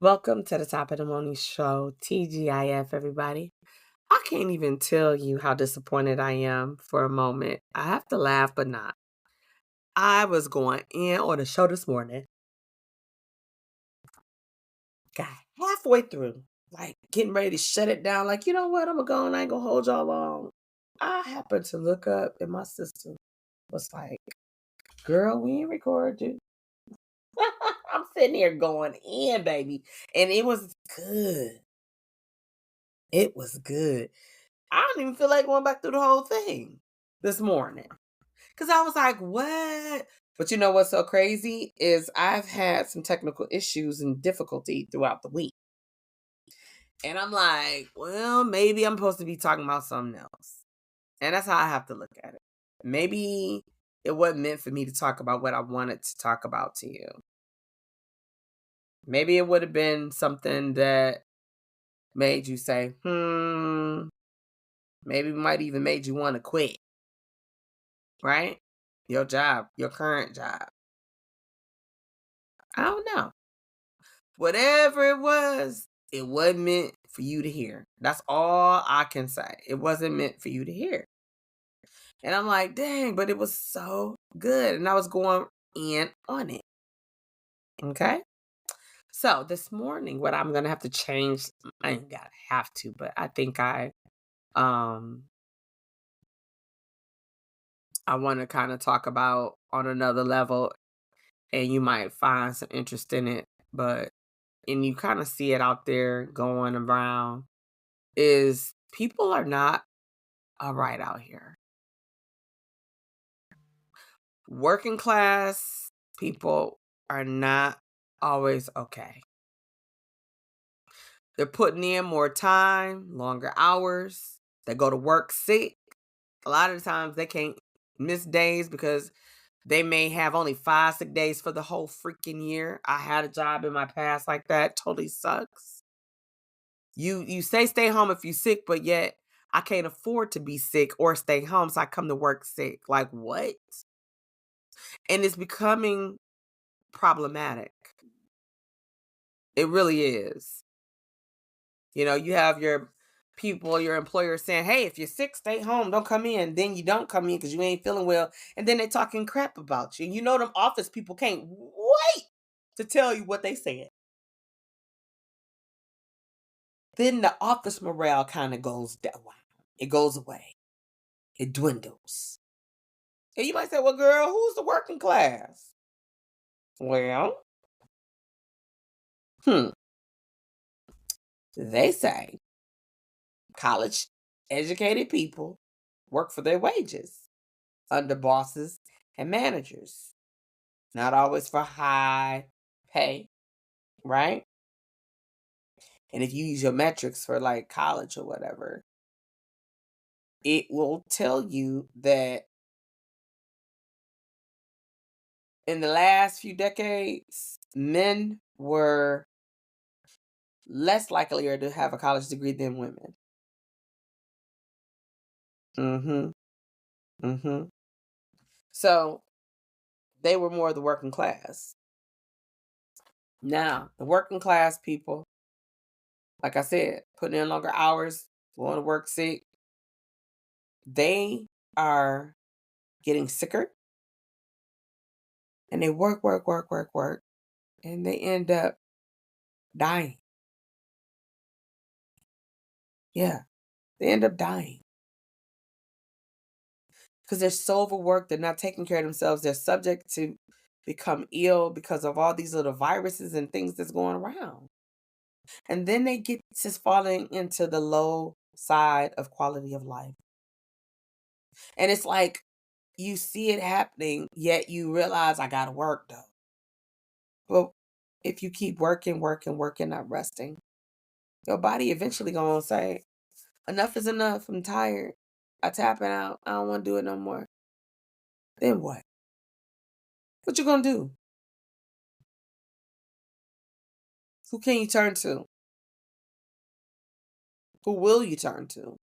Welcome to the Top of the Morning Show, TGIF, everybody. I can't even tell you how disappointed I am for a moment. I have to laugh, but not. I was going in on the show this morning, got halfway through, like getting ready to shut it down. Like, you know what? I'm going to go and I ain't going to hold y'all long. I happened to look up and my sister was like, girl, we ain't recorded you. I'm sitting here going in, baby. And it was good. It was good. I don't even feel like going back through the whole thing this morning. Because I was like, what? But you know what's so crazy is I've had some technical issues and difficulty throughout the week. And I'm like, well, maybe I'm supposed to be talking about something else. And that's how I have to look at it. Maybe it wasn't meant for me to talk about what I wanted to talk about to you. Maybe it would have been something that made you say, maybe might even made you want to quit. Right? Your job, your current job. I don't know. Whatever it wasn't meant for you to hear. That's all I can say. It wasn't meant for you to hear. And I'm like, dang, but it was so good. And I was going in on it. Okay? So this morning, what I'm going to have to change, I ain't got to have to, but I think I want to kind of talk about on another level, and you might find some interest in it, and you kind of see it out there going around, is people are not all right out here. Working class people are not always okay. They're putting in more time, longer hours. They go to work sick. A lot of the times they can't miss days because they may have only 5 sick days for the whole freaking year. I had a job in my past like that. Totally sucks. You say stay home if you're sick, but yet I can't afford to be sick or stay home, so I come to work sick. Like, what? And it's becoming problematic. It really is. You know, you have your people, your employers saying, hey, if you're sick, stay home. Don't come in. Then you don't come in because you ain't feeling well. And then they're talking crap about you. And you know them office people can't wait to tell you what they said. Then the office morale kind of goes down. It goes away. It dwindles. And you might say, well, girl, who's the working class? Well, they say college educated people work for their wages under bosses and managers, not always for high pay, right? And if you use your metrics for like college or whatever, it will tell you that in the last few decades, men were less likely to have a college degree than women. So they were more of the working class. Now, the working class people, like I said, putting in longer hours, going to work sick, they are getting sicker. And they work, and they end up dying. Yeah, they end up dying. Because they're so overworked, they're not taking care of themselves. They're subject to become ill because of all these little viruses and things that's going around. And then they get just falling into the low side of quality of life. And it's like you see it happening, yet you realize I gotta work though. Well, if you keep working, not resting, your body eventually gonna say, enough is enough. I'm tired. I tapping out. I don't want to do it no more. Then what? What you gonna do? Who can you turn to? Who will you turn to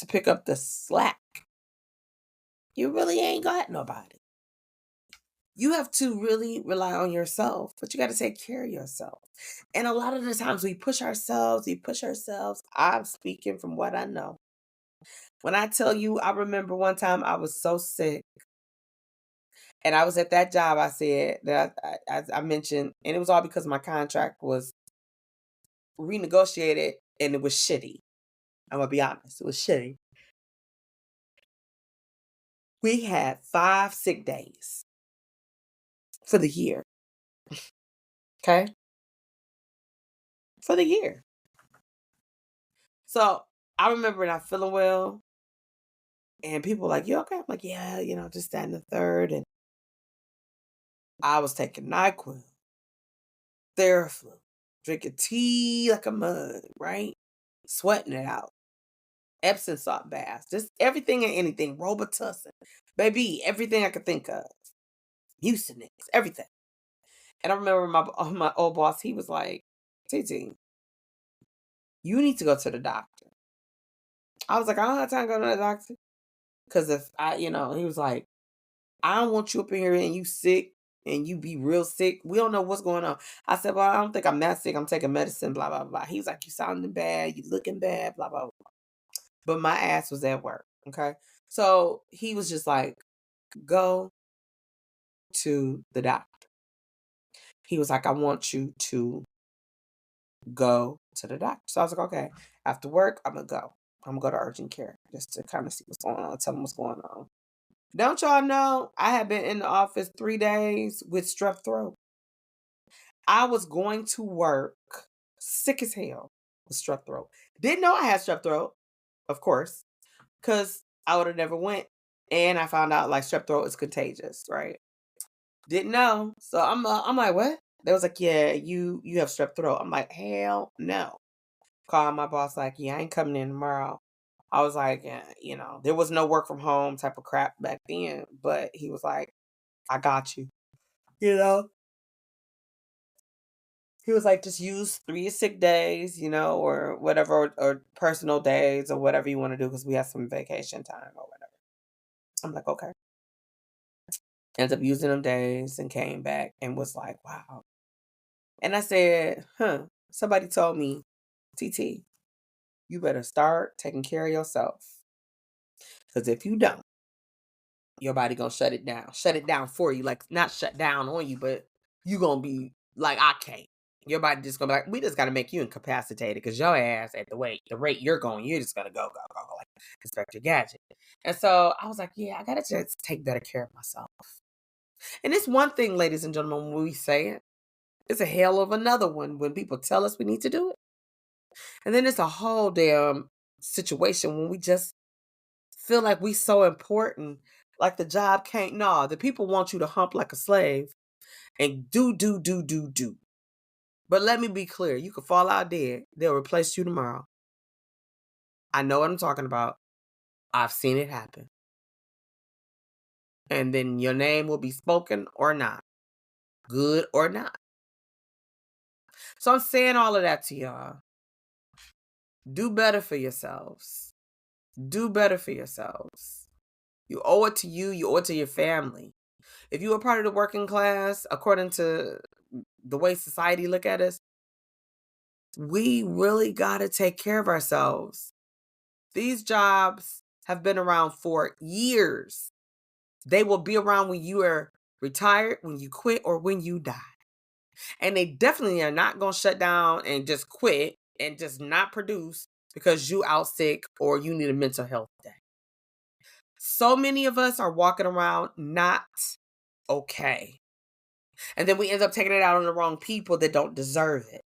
pick up the slack? You really ain't got nobody. You have to really rely on yourself, but you got to take care of yourself. And a lot of the times we push ourselves, I'm speaking from what I know. When I tell you, I remember one time I was so sick and I was at that job I said that I mentioned, and it was all because my contract was renegotiated and it was shitty. I'm going to be honest, it was shitty. We had 5 sick days for the year. Okay? For the year. So I remember not feeling well, and people were like, "You okay?" I'm like, "Yeah, just that and the third." And I was taking NyQuil, Theraflu, drinking tea like a mug, right? Sweating it out. Epsom salt baths, just everything and anything, Robitussin, baby, everything I could think of, Mucinex, everything. And I remember my old boss, he was like, "TT, you need to go to the doctor." I was like, "I don't have time to go to the doctor." Because if he was like, "I don't want you up in here and you sick and you be real sick. We don't know what's going on." I said, "Well, I don't think I'm that sick. I'm taking medicine, blah, blah, blah." He was like, "You sounding bad. You looking bad, blah, blah, blah." But my ass was at work. Okay. So he was just like, "Go to the doctor." He was like, "I want you to go to the doctor." So I was like, "Okay, after work, I'm going to go. I'm going to go to urgent care just to kind of see what's going on, tell them what's going on." Don't y'all know I had been in the office 3 days with strep throat? I was going to work sick as hell with strep throat. Didn't know I had strep throat, of course, because I would have never went. And I found out like strep throat is contagious, right? Didn't know. So I'm like, "What?" They was like, "Yeah, you have strep throat." I'm like, "Hell no." Called my boss like, "Yeah, I ain't coming in tomorrow." I was like, "Yeah, there was no work from home type of crap back then." But he was like, "I got you." You know? He was like, "Just use 3 sick days, or whatever, or personal days, or whatever you want to do, because we have some vacation time or whatever." I'm like, "Okay." Ended up using them days and came back and was like, "Wow." And I said, somebody told me, "TT, you better start taking care of yourself. Because if you don't, your body gonna shut it down. Shut it down for you. Like, not shut down on you, but you gonna be like, I can't. Your body just gonna be like, we just gotta make you incapacitated because your ass at the rate you're going, you're just gonna go like Inspector Gadget." And so I was like, yeah, I gotta just take better care of myself. And it's one thing, ladies and gentlemen, when we say it, it's a hell of another one when people tell us we need to do it. And then it's a whole damn situation when we just feel like we so important, like the job can't. No, the people want you to hump like a slave and do, do, do, do, do. But let me be clear, you could fall out dead. They'll replace you tomorrow. I know what I'm talking about. I've seen it happen. And then your name will be spoken or not, good or not. So I'm saying all of that to y'all. Do better for yourselves. Do better for yourselves. You owe it to you. You owe it to your family. If you are part of the working class, according to the way society look at us, we really got to take care of ourselves. These jobs have been around for years. They will be around when you are retired, when you quit, or when you die. And they definitely are not going to shut down and just quit and just not produce because you out sick or you need a mental health day. So many of us are walking around not okay. And then we end up taking it out on the wrong people that don't deserve it.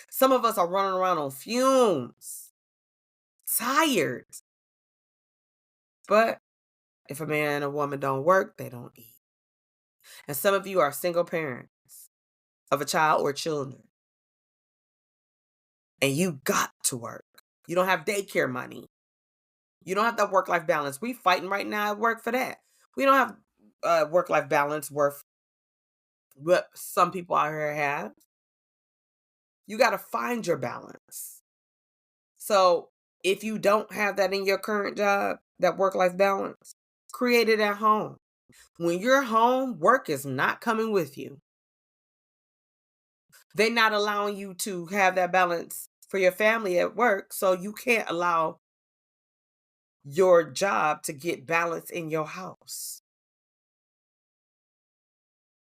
Some of us are running around on fumes, tired. But if a man or woman don't work, they don't eat. And some of you are single parents of a child or children. And you got to work. You don't have daycare money. You don't have that work-life balance. We fighting right now at work for that. We don't have work-life balance worth what some people out here have. You got to find your balance. So if you don't have that in your current job, that work-life balance, create it at home. When you're home, work is not coming with you. They're not allowing you to have that balance for your family at work, so you can't allow your job to get balance in your house.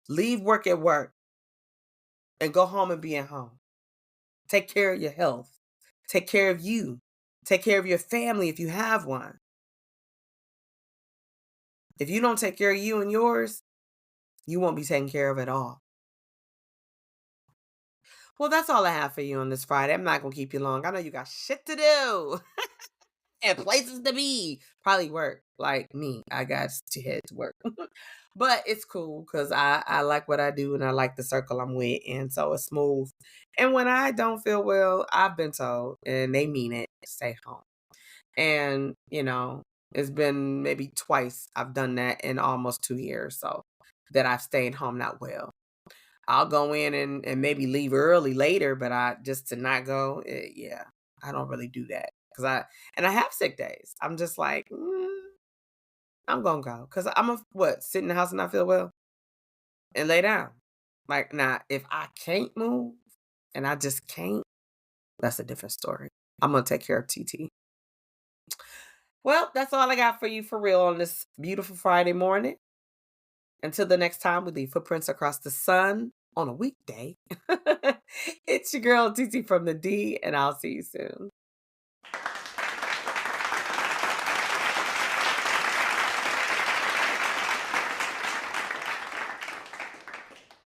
Leave work at work and go home and be at home. Take care of your health. Take care of you. Take care of your family if you have one. If you don't take care of you and yours, you won't be taken care of at all. Well, that's all I have for you on this Friday. I'm not going to keep you long. I know you got shit to do and places to be. Probably work like me. I got to head to work. But it's cool because I like what I do and I like the circle I'm with. And so it's smooth. And when I don't feel well, I've been told, and they mean it, stay home. And, it's been maybe twice I've done that in almost 2 years. So that I've stayed home not well. I'll go in and maybe leave early later, but I just to not go, yeah, I don't really do that. And I have sick days. I'm just like, I'm gonna go. Cause I'm sit in the house and not feel well and lay down. Like now, if I can't move and I just can't, that's a different story. I'm gonna take care of TT. Well, that's all I got for you for real on this beautiful Friday morning. Until the next time we leave footprints across the sun on a weekday. It's your girl TT from the D, and I'll see you soon.